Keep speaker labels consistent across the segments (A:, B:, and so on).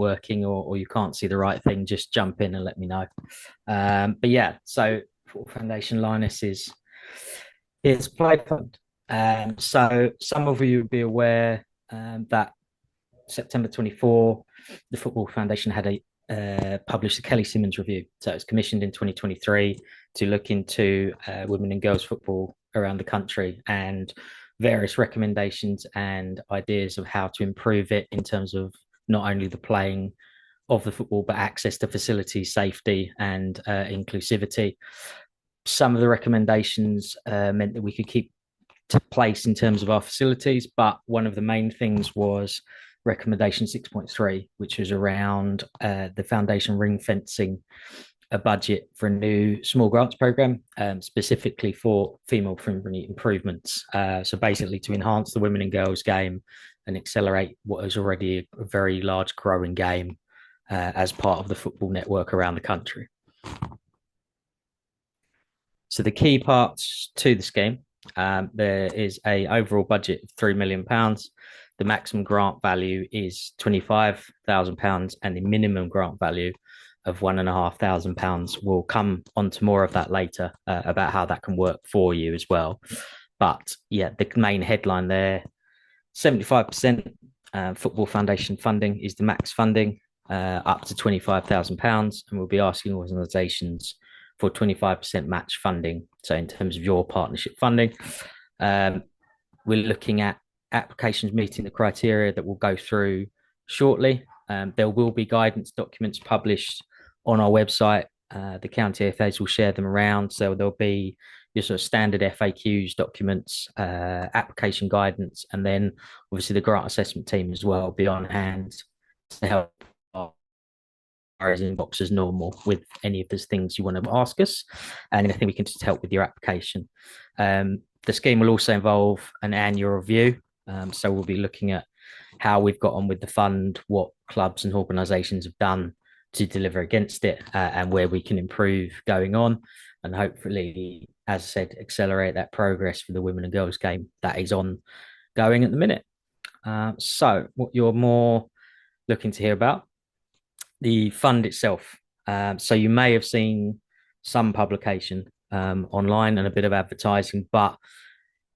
A: working or you can't see the right thing, just jump in and let me know. But yeah, so Football Foundation Lionesses is play fund. So some of you would be aware that September 24, the Football Foundation had a published the Kelly Simmons review. So it was commissioned in 2023 to look into women and girls football around the country and various recommendations and ideas of how to improve it in terms of not only the playing of the football, but access to facilities, safety, and inclusivity. Some of the recommendations meant that we could keep to place in terms of our facilities, but one of the main things was recommendation 6.3, which was around the foundation ring fencing a budget for a new small grants program, specifically for female friendly improvements. So basically to enhance the women and girls game and accelerate what is already a very large growing game as part of the football network around the country. So the key parts to the scheme, there is a overall budget of £3 million. The maximum grant value is £25,000, and the minimum grant value of £1,500 will come onto more of that later about how that can work for you as well. But yeah, the main headline there, 75% Football Foundation funding is the max funding, up to £25,000, and we'll be asking organisations for 25% match funding. So in terms of your partnership funding, we're looking at applications meeting the criteria that we'll go through shortly. There will be guidance documents published on our website. The county FAs will share them around. So there'll be your sort of standard FAQs documents, application guidance, and then obviously the grant assessment team as well will be on hand to help our inbox as normal with any of those things you want to ask us, and anything we can just help with your application. The scheme will also involve an annual review. So we'll be looking at how we've got on with the fund, what clubs and organisations have done to deliver against it, and where we can improve going on, and hopefully, as I said, accelerate that progress for the women and girls game that is on going at the minute. So what you're more looking to hear about, the fund itself. So you may have seen some publication online and a bit of advertising, but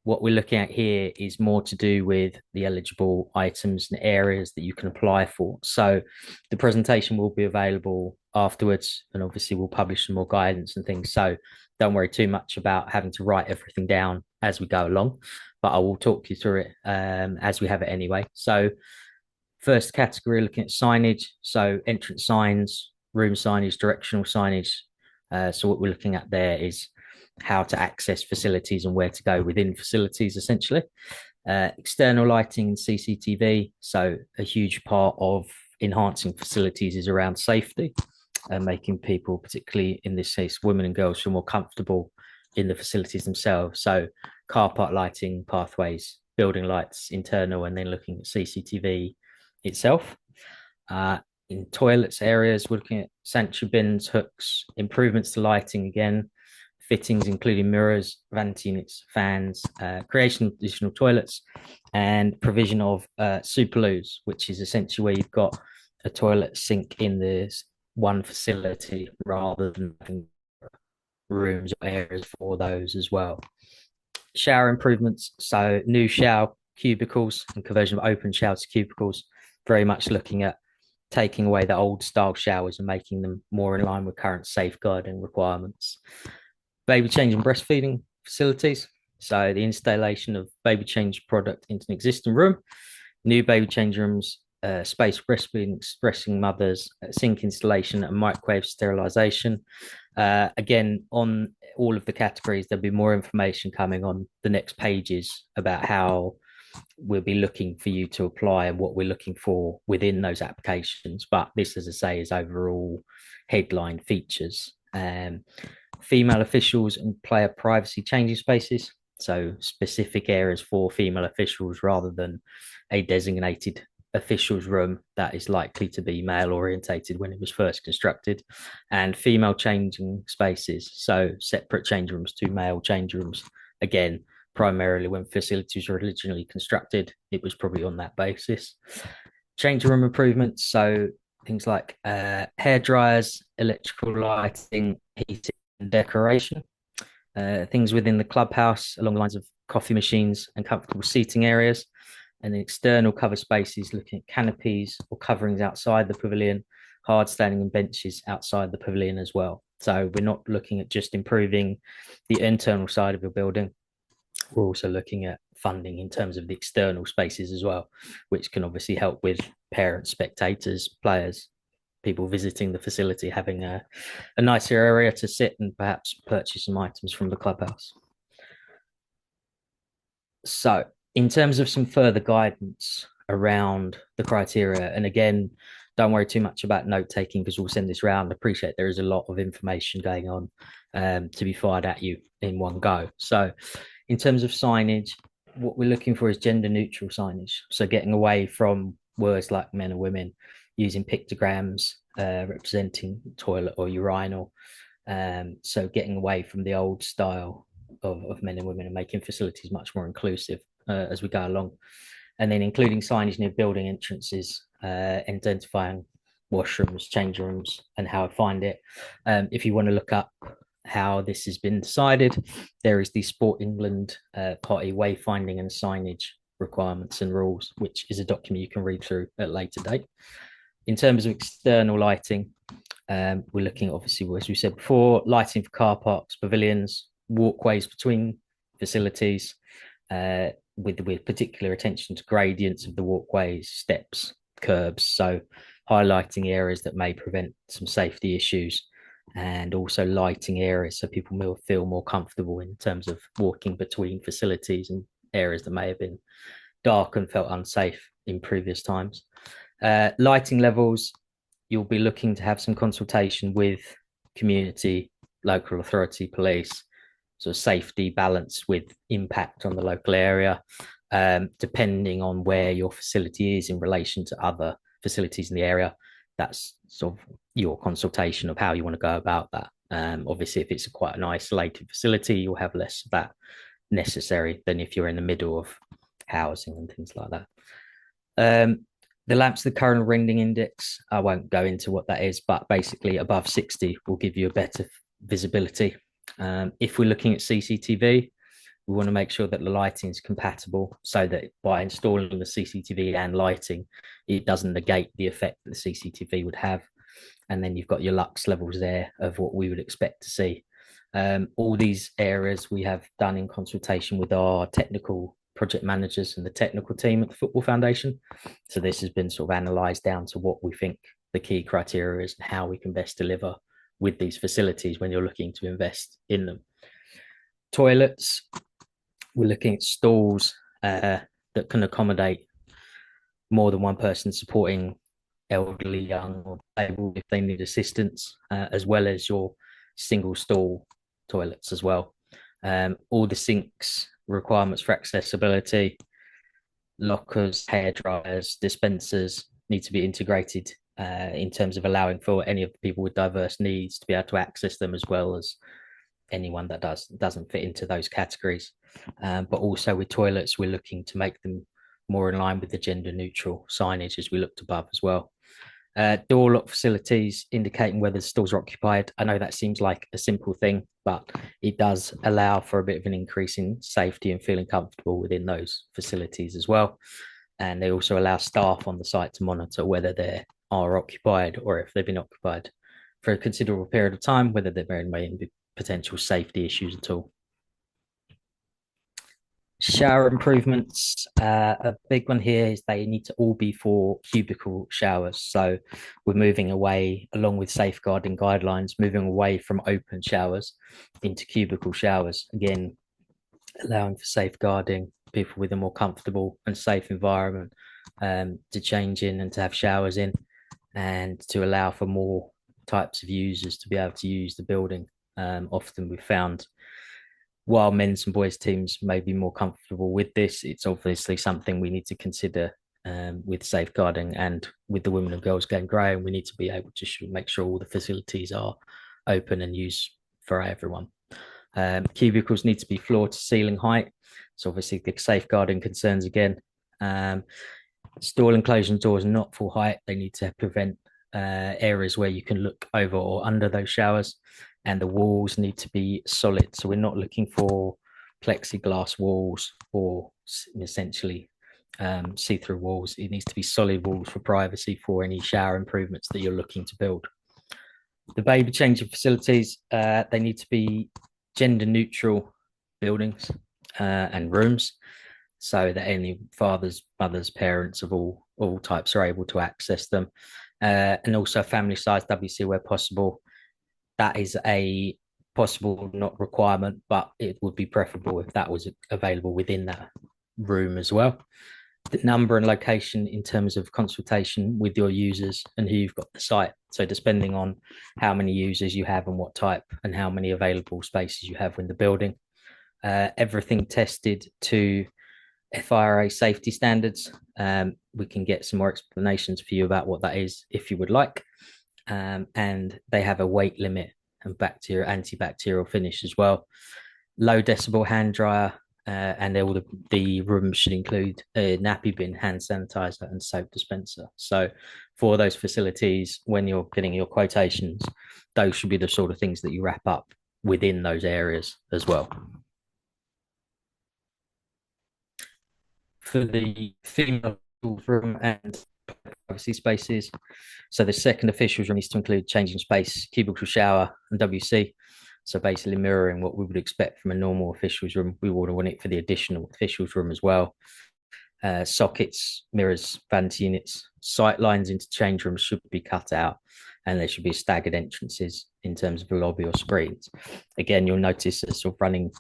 A: what we're looking at here is more to do with the eligible items and areas that you can apply for. So the presentation will be available afterwards, and obviously we'll publish some more guidance and things. So don't worry too much about having to write everything down as we go along, but I will talk you through it as we have it anyway. So first category, looking at signage. So entrance signs, room signage, directional signage. So what we're looking at there is how to access facilities and where to go within facilities, essentially. External lighting and CCTV. So a huge part of enhancing facilities is around safety and making people, particularly in this case, women and girls, feel more comfortable in the facilities themselves. So car park lighting, pathways, building lights, internal, and then looking at CCTV itself. In toilets areas, we're looking at sanitary bins, hooks, improvements to lighting again, fittings including mirrors, vanity units, fans, creation of additional toilets, and provision of superloos, which is essentially where you've got a toilet sink in this one facility rather than having rooms or areas for those as well. Shower improvements, so new shower cubicles and conversion of open showers to cubicles, very much looking at taking away the old style showers and making them more in line with current safeguarding requirements. Baby change and breastfeeding facilities, so the installation of baby change product into an existing room, new baby change rooms, space for breastfeeding, expressing mothers, sink installation, and microwave sterilisation. Again, on all of the categories, there'll be more information coming on the next pages about how we'll be looking for you to apply and what we're looking for within those applications. But this, as I say, is overall headline features. Female officials and player privacy changing spaces. So specific areas for female officials rather than a designated officials room that is likely to be male orientated when it was first constructed, and female changing spaces. So separate change rooms to male change rooms. Again, primarily when facilities were originally constructed, it was probably on that basis. Change room improvements. So things like hair dryers, electrical lighting, heating, and decoration. Things within the clubhouse along the lines of coffee machines and comfortable seating areas. And then external cover spaces, looking at canopies or coverings outside the pavilion, hard standing and benches outside the pavilion as well. So we're not looking at just improving the internal side of your building. We're also looking at funding in terms of the external spaces as well, which can obviously help with parents, spectators, players, people visiting the facility having a nicer area to sit and perhaps purchase some items from the clubhouse. So, in terms of some further guidance around the criteria, and again, don't worry too much about note taking because we'll send this round. I appreciate there is a lot of information going on to be fired at you in one go. So, in terms of signage, what we're looking for is gender neutral signage. So, getting away from words like men and women, using pictograms representing toilet or urinal. So, getting away from the old style of men and women and making facilities much more inclusive as we go along. And then including signage near building entrances, identifying washrooms, change rooms, and how to find it. If you want to look up how this has been decided, there is the Sport England party wayfinding and signage requirements and rules, which is a document you can read through at a later date. In terms of external lighting, we're looking at, obviously, as we said before, lighting for car parks, pavilions, walkways between facilities, with particular attention to gradients of the walkways, steps, curbs. So highlighting areas that may prevent some safety issues, and also lighting areas so people will feel more comfortable in terms of walking between facilities and areas that may have been dark and felt unsafe in previous times. Lighting levels, you'll be looking to have some consultation with community, local authority, police, so safety balance with impact on the local area, depending on where your facility is in relation to other facilities in the area. That's sort of your consultation of how you want to go about that. Obviously, if it's quite an isolated facility, you'll have less of that necessary than if you're in the middle of housing and things like that. The lamps, the current rendering index, I won't go into what that is, but basically above 60 will give you a better visibility. If we're looking at CCTV, we want to make sure that the lighting is compatible so that by installing the CCTV and lighting, it doesn't negate the effect that the CCTV would have. And then you've got your lux levels there of what we would expect to see. All these areas we have done in consultation with our technical project managers and the technical team at the Football Foundation. So this has been sort of analysed down to what we think the key criteria is and how we can best deliver with these facilities when you're looking to invest in them. Toilets, we're looking at stalls that can accommodate more than one person supporting elderly, young, or disabled if they need assistance, as well as your single stall toilets as well. All the sinks, requirements for accessibility, lockers, hair dryers, dispensers need to be integrated in terms of allowing for any of the people with diverse needs to be able to access them, as well as anyone that doesn't fit into those categories. But also with toilets, we're looking to make them more in line with the gender neutral signage as we looked above as well. Door lock facilities indicating whether the stalls are occupied. I know that seems like a simple thing, but it does allow for a bit of an increase in safety and feeling comfortable within those facilities as well. And they also allow staff on the site to monitor whether they are occupied or if they've been occupied for a considerable period of time, whether there may be potential safety issues at all. Shower improvements, a big one here is they need to all be for cubicle showers. So we're moving away, along with safeguarding guidelines, moving away from open showers into cubicle showers. Again, allowing for safeguarding people with a more comfortable and safe environment to change in and to have showers in, and to allow for more types of users to be able to use the building. Often we've found while men's and boys teams may be more comfortable with this, it's obviously something we need to consider with safeguarding, and with the women and girls game growing, we need to be able to make sure all the facilities are open and used for everyone. Cubicles need to be floor to ceiling height. So obviously the safeguarding concerns again. Stall enclosure doors not full height. They need to prevent areas where you can look over or under those showers, and the walls need to be solid. So we're not looking for plexiglass walls or essentially see-through walls. It needs to be solid walls for privacy for any shower improvements that you're looking to build. The baby changing facilities, they need to be gender neutral buildings and rooms so that any fathers, mothers, parents of all types are able to access them. And also family size WC where possible. That is a possible, not requirement, but it would be preferable if that was available within that room as well. The number and location in terms of consultation with your users and who you've got the site. So depending on how many users you have and what type and how many available spaces you have in the building. Everything tested to FIRA safety standards. We can get some more explanations for you about what that is if you would like. And they have a weight limit and antibacterial finish as well. Low decibel hand dryer, and all the rooms should include a nappy bin, hand sanitizer, and soap dispenser. So, for those facilities, when you're getting your quotations, those should be the sort of things that you wrap up within those areas as well. For the female room and privacy spaces, so the second officials room needs to include changing space, cubicle shower, and WC. So basically mirroring what we would expect from a normal officials room, we would want it for the additional officials room as well. Sockets, mirrors, vanity units, sight lines into change rooms should be cut out, and there should be staggered entrances in terms of a lobby or screens. Again, you'll notice a sort of running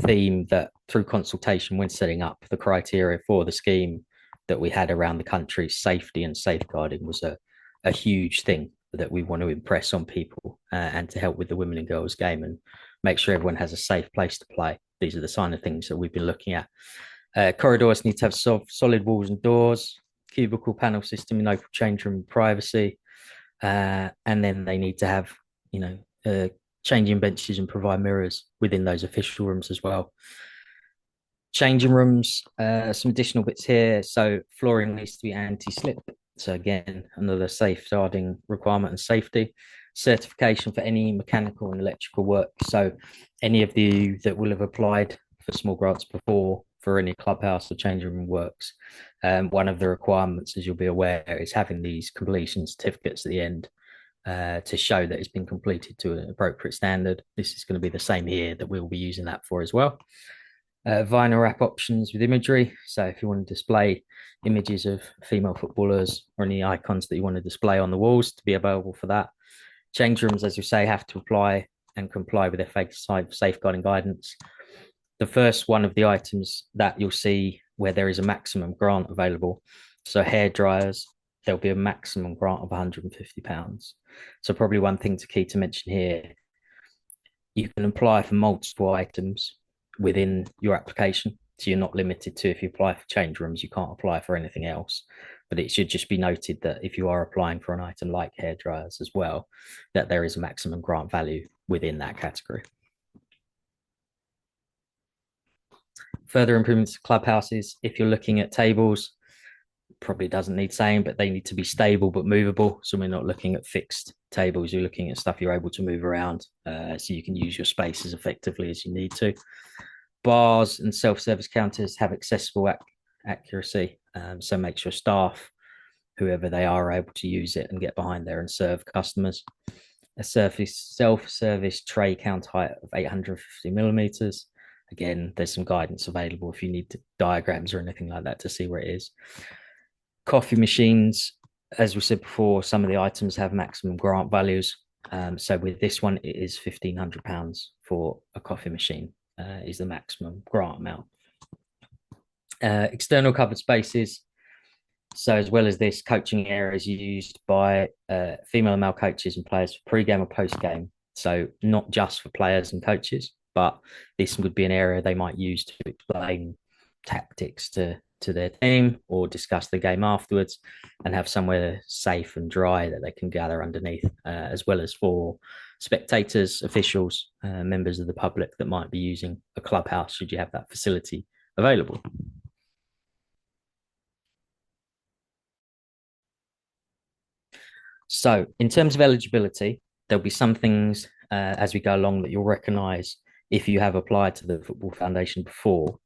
A: theme that through consultation when setting up the criteria for the scheme that we had around the country, safety and safeguarding was a huge thing that we want to impress on people and to help with the women and girls game and make sure everyone has a safe place to play. These are the kind of things that we've been looking at. Corridors need to have solid walls and doors, cubicle panel system in open change room privacy, and then they need to have, changing benches and provide mirrors within those official rooms as well. Changing rooms, some additional bits here. So flooring needs to be anti-slip. So again, another safeguarding requirement and safety. Certification for any mechanical and electrical work. So any of you that will have applied for small grants before for any clubhouse or changing room works, one of the requirements, as you'll be aware, is having these completion certificates at the end to show that it's been completed to an appropriate standard. This is going to be the same here that we'll be using that for as well. Vinyl wrap options with imagery. So if you want to display images of female footballers or any icons that you want to display on the walls to be available for that. Change rooms, as you say, have to apply and comply with their safeguarding guidance. The first one of the items that you'll see where there is a maximum grant available. So hair dryers, there'll be a maximum grant of £150. So probably one thing to key to mention here, you can apply for multiple items within your application. So you're not limited to, if you apply for change rooms, you can't apply for anything else. But it should just be noted that if you are applying for an item like hair dryers as well, that there is a maximum grant value within that category. Further improvements to clubhouses, if you're looking at tables, probably doesn't need saying, but they need to be stable but movable. So we're not looking at fixed tables. You're looking at stuff you're able to move around, so you can use your space as effectively as you need to. Bars and self-service counters have accessible accuracy. So make sure staff, whoever they are able to use it and get behind there and serve customers. A self-service tray count height of 850 millimeters. Again, there's some guidance available if you need diagrams or anything like that to see where it is. Coffee machines, as we said before, some of the items have maximum grant values. So with this one, it is £1,500 for a coffee machine is the maximum grant amount. External covered spaces. So as well as this, coaching areas used by female and male coaches and players for pre-game or post-game. So not just for players and coaches, but this would be an area they might use to explain tactics to their team or discuss the game afterwards and have somewhere safe and dry that they can gather underneath, as well as for spectators, officials, members of the public that might be using a clubhouse should you have that facility available. So, in terms of eligibility, there'll be some things as we go along that you'll recognise if you have applied to the Football Foundation before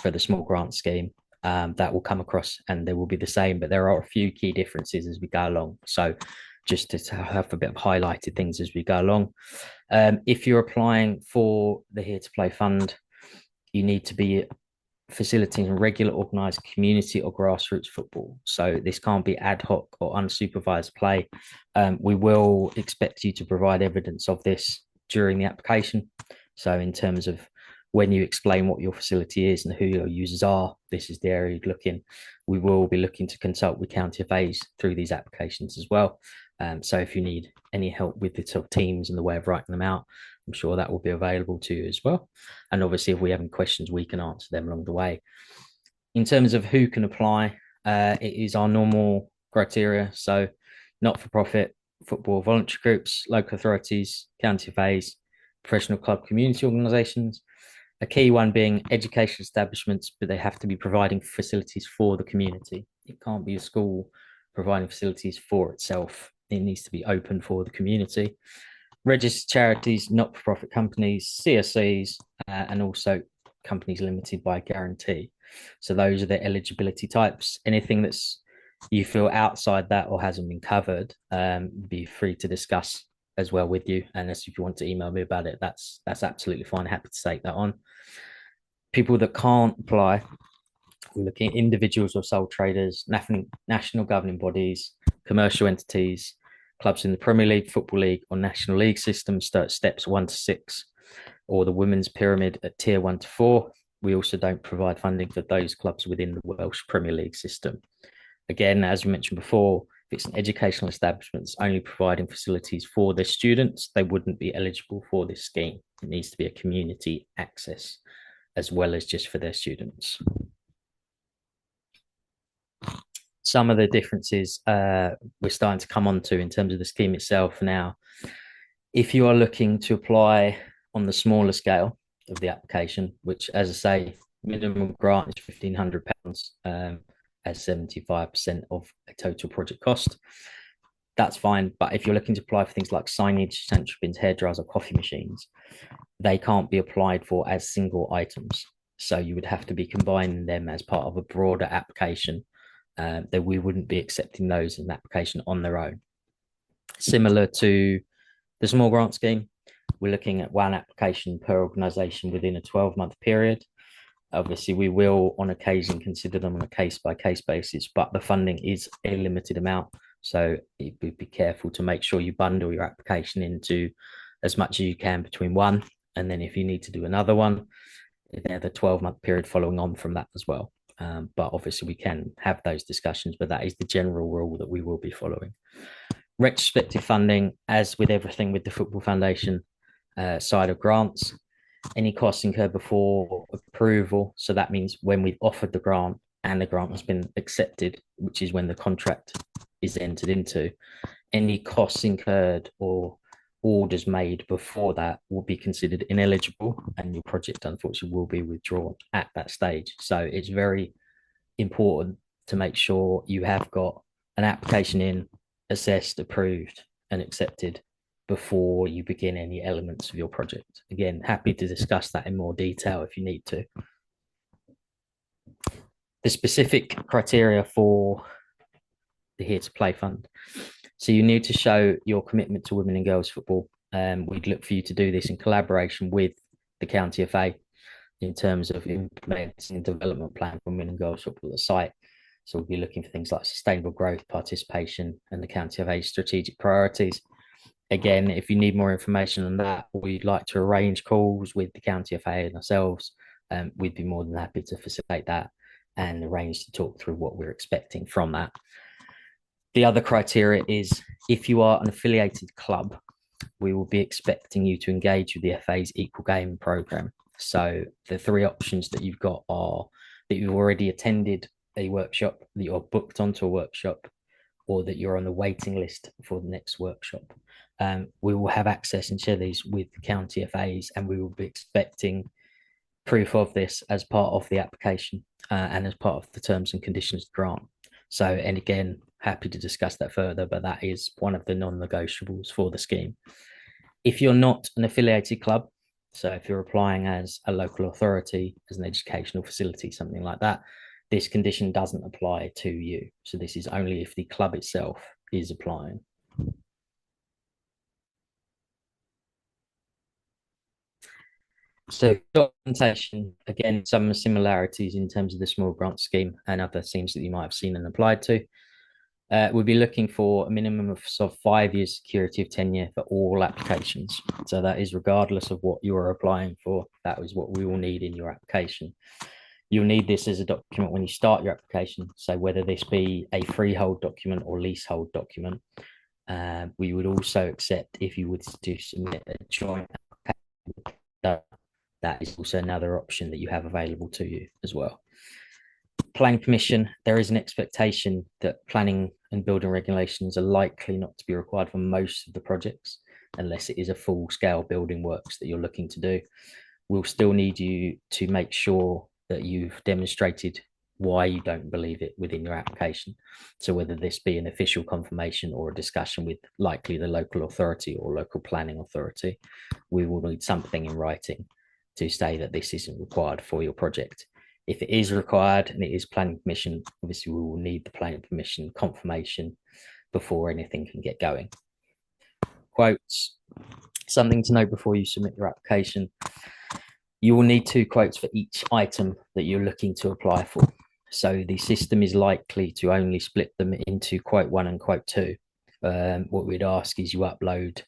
A: for the small grant scheme. That will come across and they will be the same, but there are a few key differences as we go along. So, just to have a bit of highlighted things as we go along. If you're applying for the Here to Play fund, you need to be facilitating regular organised community or grassroots football. So this can't be ad hoc or unsupervised play. We will expect you to provide evidence of this during the application. So in terms of when you explain what your facility is and who your users are, this is the area you're looking. We will be looking to consult with county FAs through these applications as well. So if you need any help with the sort of teams and the way of writing them out, I'm sure that will be available to you as well. And obviously, if we have any questions, we can answer them along the way. In terms of who can apply, it is our normal criteria. So, not for profit, football voluntary groups, local authorities, county FAs, professional club community organisations. A key one being education establishments, but they have to be providing facilities for the community. It can't be a school providing facilities for itself. It needs to be open for the community. Registered charities, not for profit companies, CSCs, and also companies limited by guarantee. So those are the eligibility types. Anything that's you feel outside that or hasn't been covered, be free to discuss as well with you. And if you want to email me about it, that's absolutely fine. Happy to take that on. People that can't apply, we're looking at individuals or sole traders, national governing bodies, commercial entities, clubs in the Premier League, Football League, or National League system, steps 1 to 6, or the women's pyramid at tier 1 to 4. We also don't provide funding for those clubs within the Welsh Premier League system. Again, as we mentioned before, if it's an educational establishment that's only providing facilities for their students, they wouldn't be eligible for this scheme. It needs to be a community access as well as just for their students. Some of the differences we're starting to come on to in terms of the scheme itself now. If you are looking to apply on the smaller scale of the application, which, as I say, minimum grant is £1,500 as 75% of a total project cost, that's fine. But if you're looking to apply for things like signage, central bins, hairdryers, or coffee machines, they can't be applied for as single items. So you would have to be combining them as part of a broader application. That we wouldn't be accepting those as an application on their own. Similar to the small grant scheme, we're looking at one application per organisation within a 12-month period. Obviously, we will on occasion consider them on a case-by-case basis, but the funding is a limited amount. So be careful to make sure you bundle your application into as much as you can between one. And then if you need to do another one, there's the 12-month period following on from that as well. But obviously we can have those discussions, but that is the general rule that we will be following. Retrospective funding, as with everything with the Football Foundation side of grants, any costs incurred before approval. So that means when we've offered the grant and the grant has been accepted, which is when the contract is entered into, any costs incurred or orders made before that will be considered ineligible and your project unfortunately will be withdrawn at that stage. So it's very important to make sure you have got an application in, assessed, approved and accepted before you begin any elements of your project. Again, happy to discuss that in more detail if you need to. The specific criteria for the Here to Play Fund. So you need to show your commitment to women and girls football. We'd look for you to do this in collaboration with the County FA in terms of implementing a development plan for women and girls football at the site. So we'll be looking for things like sustainable growth, participation, and the County FA's strategic priorities. Again, if you need more information on that, we'd like to arrange calls with the County FA and ourselves. We'd be more than happy to facilitate that and arrange to talk through what we're expecting from that. The other criteria is if you are an affiliated club, we will be expecting you to engage with the FA's Equal Game programme. So the three options that you've got are that you've already attended a workshop, that you're booked onto a workshop, or that you're on the waiting list for the next workshop. We will have access and share these with the county FAs, and we will be expecting proof of this as part of the application and as part of the terms and conditions grant. So, and again, happy to discuss that further, but that is one of the non-negotiables for the scheme. If you're not an affiliated club, so if you're applying as a local authority, as an educational facility, something like that, this condition doesn't apply to you. So this is only if the club itself is applying. So documentation, again, some similarities in terms of the small grant scheme and other schemes that you might have seen and applied to. We'll be looking for a minimum of sort of 5 years security of tenure for all applications. So that is regardless of what you are applying for. That is what we will need in your application. You'll need this as a document when you start your application. So whether this be a freehold document or leasehold document, we would also accept if you would to submit a joint application. That is also another option that you have available to you as well. Planning permission, there is an expectation that planning and building regulations are likely not to be required for most of the projects unless it is a full scale building works that you're looking to do. We'll still need you to make sure that you've demonstrated why you don't believe it within your application. So whether this be an official confirmation or a discussion with likely the local authority or local planning authority, we will need something in writing to say that this isn't required for your project. If it is required and it is planning permission, obviously we will need the planning permission confirmation before anything can get going. Quotes, something to note before you submit your application. You will need 2 quotes for each item that you're looking to apply for. So the system is likely to only split them into quote 1 and quote 2. What we'd ask is you upload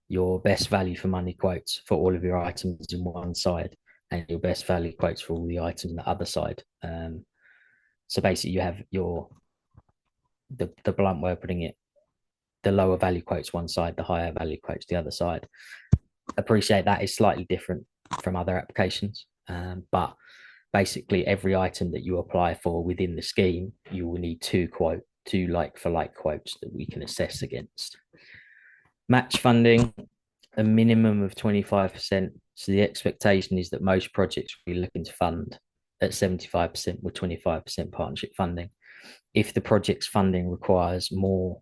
A: your best value for money quotes for all of your items in one side and your best value quotes for all the items on the other side. So basically you have the blunt way of putting it, the lower value quotes one side, the higher value quotes the other side. Appreciate that is slightly different from other applications, but basically every item that you apply for within the scheme, you will need two like for like quotes that we can assess against. Match funding, a minimum of 25%. So the expectation is that most projects will be looking to fund at 75% with 25% partnership funding. If the project's funding requires more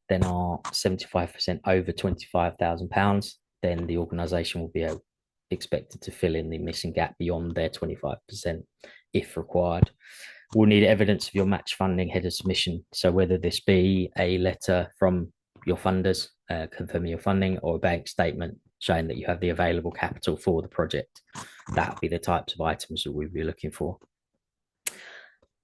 A: than our 75% over £25,000, then the organisation will be expected to fill in the missing gap beyond their 25% if required. We'll need evidence of your match funding head of submission. So whether this be a letter from your funders confirming your funding or a bank statement showing that you have the available capital for the project, that would be the types of items that we'd be looking for.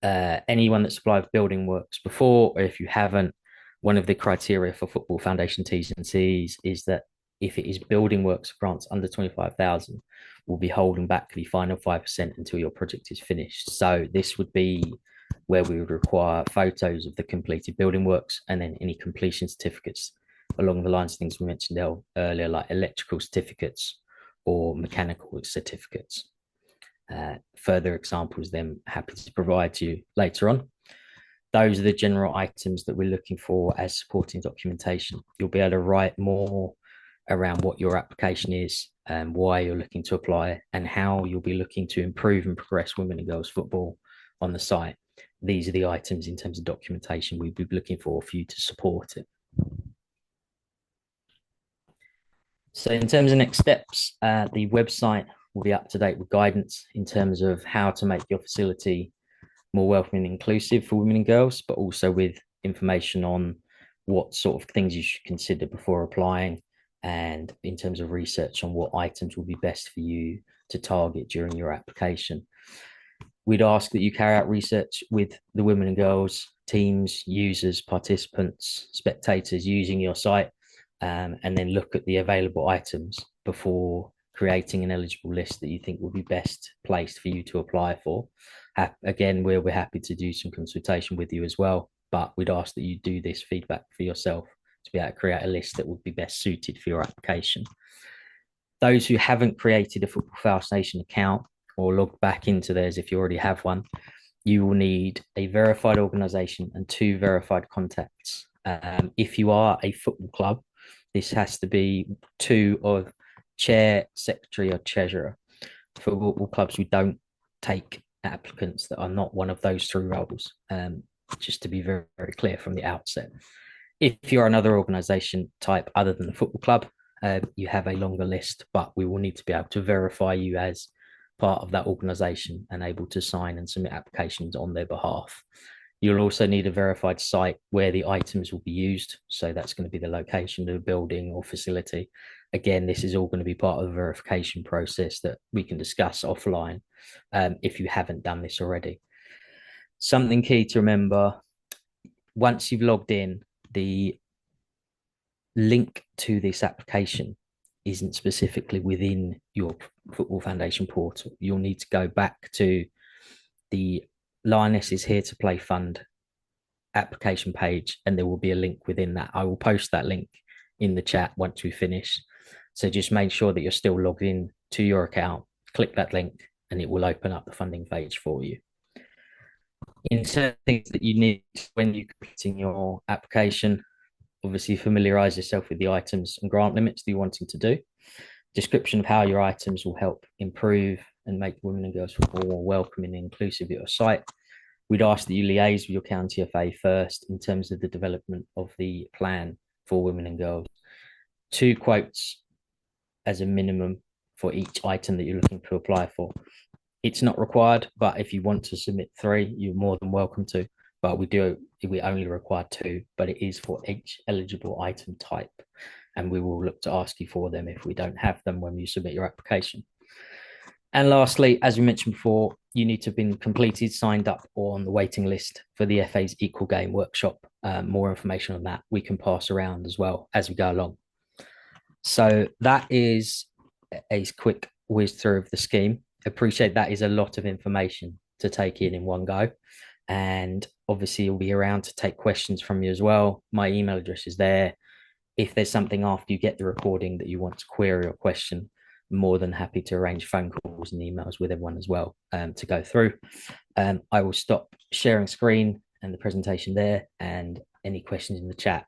A: Anyone that's applied building works before, or if you haven't, one of the criteria for Football Foundation T's and C's is that if it is building works grants under 25,000, we'll be holding back the final 5% until your project is finished. So this would be where we would require photos of the completed building works and then any completion certificates along the lines of things we mentioned earlier, like electrical certificates or mechanical certificates. Further examples, then happy to provide to you later on. Those are the general items that we're looking for as supporting documentation. You'll be able to write more around what your application is and why you're looking to apply and how you'll be looking to improve and progress women and girls football on the site. These are the items in terms of documentation we'd be looking for you to support it. So in terms of next steps, the website will be up to date with guidance in terms of how to make your facility more welcoming and inclusive for women and girls, but also with information on what sort of things you should consider before applying and in terms of research on what items will be best for you to target during your application. We'd ask that you carry out research with the women and girls, teams, users, participants, spectators using your site, and then look at the available items before creating an eligible list that you think will be best placed for you to apply for. Again, we're happy to do some consultation with you as well, but we'd ask that you do this feedback for yourself to be able to create a list that would be best suited for your application. Those who haven't created a Football Foundation account or logged back into theirs, if you already have one, you will need a verified organisation and 2 verified contacts. If you are a football club, this has to be 2 of chair, secretary, or treasurer. For football clubs, we don't take applicants that are not one of those 3 roles. just to be very, very clear from the outset. If you're another organisation type other than the football club, you have a longer list, but we will need to be able to verify you as part of that organisation and able to sign and submit applications on their behalf. You'll also need a verified site where the items will be used. So that's going to be the location of the building or facility. Again, this is all going to be part of the verification process that we can discuss offline if you haven't done this already. Something key to remember, once you've logged in, the link to this application isn't specifically within your Football Foundation portal. You'll need to go back to the Lionesses Here to Play Fund application page, and there will be a link within that. I will post that link in the chat once we finish. So just make sure that you're still logged in to your account, click that link, and it will open up the funding page for you. In certain things that you need when you're completing your application, obviously familiarize yourself with the items and grant limits that you're wanting to do. Description of how your items will help improve and make women and girls football more welcoming and inclusive at your site. We'd ask that you liaise with your county FA first in terms of the development of the plan for women and girls. 2 quotes as a minimum for each item that you're looking to apply for. It's not required, but if you want to submit 3, you're more than welcome to. But we only require 2, but it is for each eligible item type. And we will look to ask you for them if we don't have them when you submit your application. And lastly, as we mentioned before, you need to have been completed, signed up, or on the waiting list for the FA's Equal Game workshop. More information on that we can pass around as well as we go along. So that is a quick whiz through of the scheme. Appreciate that is a lot of information to take in one go. And obviously, you'll be around to take questions from you as well. My email address is there. If there's something after you get the recording that you want to query or question, more than happy to arrange phone calls and emails with everyone as well to go through. I will stop sharing screen and the presentation there, and any questions in the chat